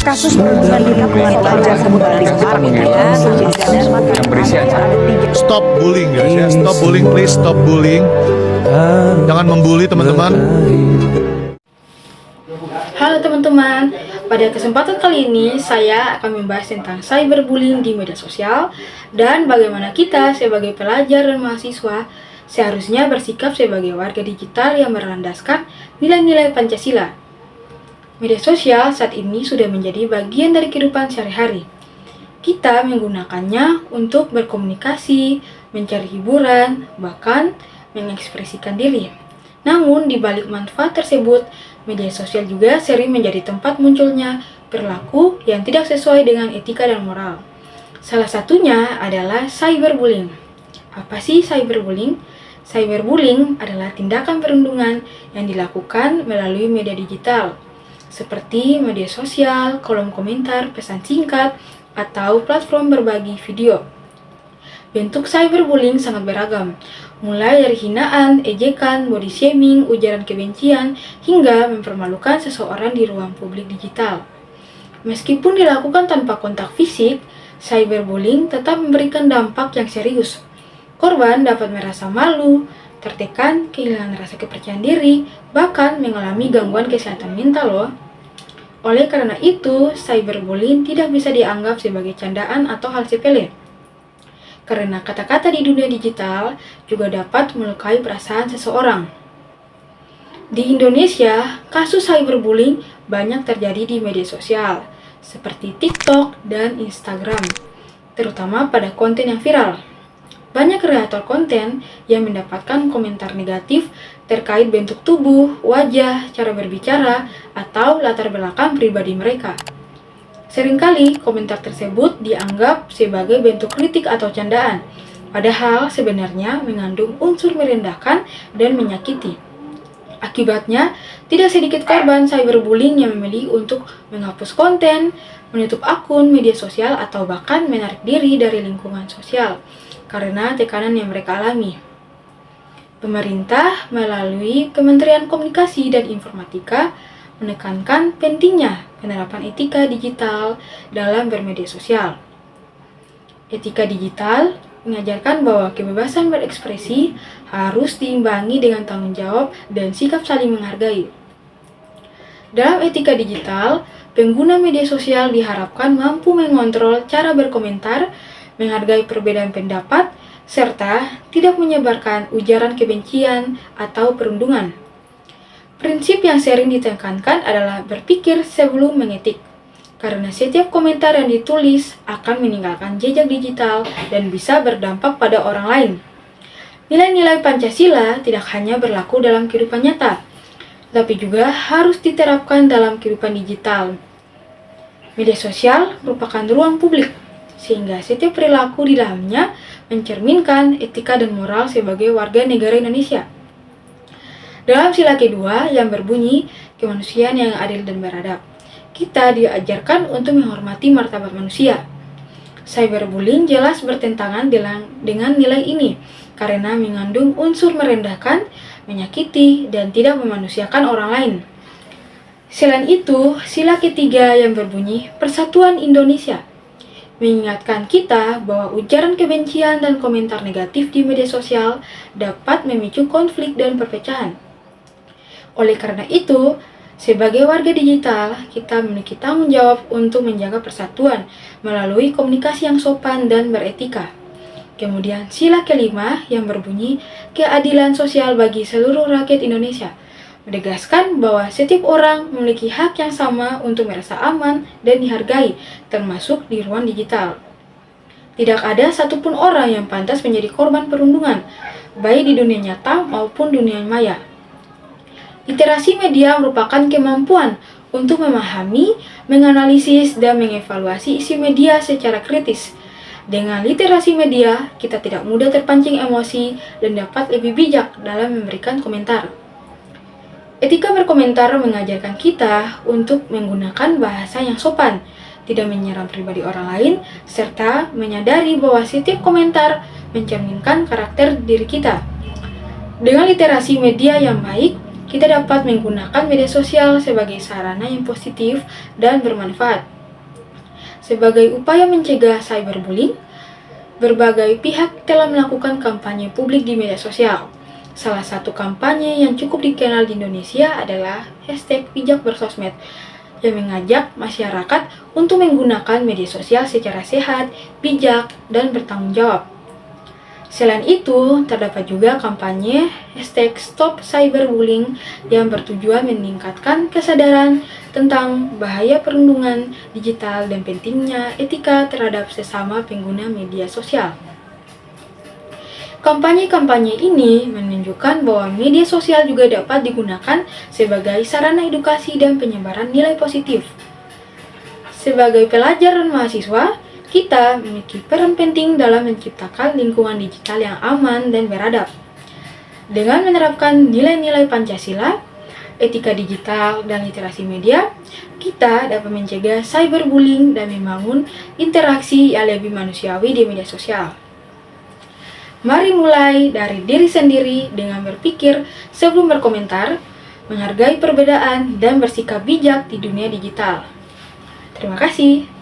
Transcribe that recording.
Kasus perundungan di lingkungan pelajar kembali yang berisi ancaman. Stop bullying guys ya, stop bullying, please stop bullying. Jangan membuli teman-teman. Halo teman-teman, pada kesempatan kali ini saya akan membahas tentang cyberbullying di media sosial dan bagaimana kita sebagai pelajar dan mahasiswa seharusnya bersikap sebagai warga digital yang berlandaskan nilai-nilai Pancasila. Media sosial saat ini sudah menjadi bagian dari kehidupan sehari-hari. Kita menggunakannya untuk berkomunikasi, mencari hiburan, bahkan mengekspresikan diri. Namun, di balik manfaat tersebut, media sosial juga sering menjadi tempat munculnya perilaku yang tidak sesuai dengan etika dan moral. Salah satunya adalah cyberbullying. Apa sih cyberbullying? Cyberbullying adalah tindakan perundungan yang dilakukan melalui media digital, seperti media sosial, kolom komentar, pesan singkat, atau platform berbagi video. Bentuk cyberbullying sangat beragam, mulai dari hinaan, ejekan, body shaming, ujaran kebencian, hingga mempermalukan seseorang di ruang publik digital. Meskipun dilakukan tanpa kontak fisik, cyberbullying tetap memberikan dampak yang serius. Korban dapat merasa malu, tertekan, kehilangan rasa kepercayaan diri, bahkan mengalami gangguan kesehatan mental loh. Oleh karena itu, cyberbullying tidak bisa dianggap sebagai candaan atau hal sepele. Karena kata-kata di dunia digital juga dapat melukai perasaan seseorang. Di Indonesia, kasus cyberbullying banyak terjadi di media sosial, seperti TikTok dan Instagram, terutama pada konten yang viral. Banyak kreator konten yang mendapatkan komentar negatif terkait bentuk tubuh, wajah, cara berbicara, atau latar belakang pribadi mereka. Seringkali komentar tersebut dianggap sebagai bentuk kritik atau candaan, padahal sebenarnya mengandung unsur merendahkan dan menyakiti. Akibatnya, tidak sedikit korban cyberbullying yang memilih untuk menghapus konten, menutup akun media sosial, atau bahkan menarik diri dari lingkungan sosial karena tekanan yang mereka alami. Pemerintah melalui Kementerian Komunikasi dan Informatika menekankan pentingnya penerapan etika digital dalam bermedia sosial. Etika digital mengajarkan bahwa kebebasan berekspresi harus diimbangi dengan tanggung jawab dan sikap saling menghargai. Dalam etika digital, pengguna media sosial diharapkan mampu mengontrol cara berkomentar, menghargai perbedaan pendapat, serta tidak menyebarkan ujaran kebencian atau perundungan. Prinsip yang sering ditekankan adalah berpikir sebelum mengetik, karena setiap komentar yang ditulis akan meninggalkan jejak digital dan bisa berdampak pada orang lain. Nilai-nilai Pancasila tidak hanya berlaku dalam kehidupan nyata, tapi juga harus diterapkan dalam kehidupan digital. Media sosial merupakan ruang publik, sehingga setiap perilaku di dalamnya mencerminkan etika dan moral sebagai warga negara Indonesia. Dalam sila kedua yang berbunyi kemanusiaan yang adil dan beradab, kita diajarkan untuk menghormati martabat manusia. Cyberbullying jelas bertentangan dengan nilai ini karena mengandung unsur merendahkan, menyakiti, dan tidak memanusiakan orang lain. Selain itu, sila ketiga yang berbunyi Persatuan Indonesia mengingatkan kita bahwa ujaran kebencian dan komentar negatif di media sosial dapat memicu konflik dan perpecahan. Oleh karena itu, sebagai warga digital, kita memiliki tanggung jawab untuk menjaga persatuan melalui komunikasi yang sopan dan beretika. Kemudian, sila kelima yang berbunyi keadilan sosial bagi seluruh rakyat Indonesia menegaskan bahwa setiap orang memiliki hak yang sama untuk merasa aman dan dihargai, termasuk di ruang digital. Tidak ada satupun orang yang pantas menjadi korban perundungan, baik di dunia nyata maupun dunia maya. Literasi media merupakan kemampuan untuk memahami, menganalisis, dan mengevaluasi isi media secara kritis. Dengan literasi media, kita tidak mudah terpancing emosi dan dapat lebih bijak dalam memberikan komentar. Etika berkomentar mengajarkan kita untuk menggunakan bahasa yang sopan, tidak menyerang pribadi orang lain, serta menyadari bahwa setiap komentar mencerminkan karakter diri kita. Dengan literasi media yang baik, kita dapat menggunakan media sosial sebagai sarana yang positif dan bermanfaat. Sebagai upaya mencegah cyberbullying, berbagai pihak telah melakukan kampanye publik di media sosial. Salah satu kampanye yang cukup dikenal di Indonesia adalah #bijakbersosmed yang mengajak masyarakat untuk menggunakan media sosial secara sehat, bijak, dan bertanggung jawab. Selain itu, terdapat juga kampanye #StopCyberbullying yang bertujuan meningkatkan kesadaran tentang bahaya perundungan digital dan pentingnya etika terhadap sesama pengguna media sosial. Kampanye-kampanye ini menunjukkan bahwa media sosial juga dapat digunakan sebagai sarana edukasi dan penyebaran nilai positif. Sebagai pelajar dan mahasiswa, kita memiliki peran penting dalam menciptakan lingkungan digital yang aman dan beradab. Dengan menerapkan nilai-nilai Pancasila, etika digital, dan literasi media, kita dapat mencegah cyberbullying dan membangun interaksi yang lebih manusiawi di media sosial. Mari mulai dari diri sendiri dengan berpikir sebelum berkomentar, menghargai perbedaan, dan bersikap bijak di dunia digital. Terima kasih.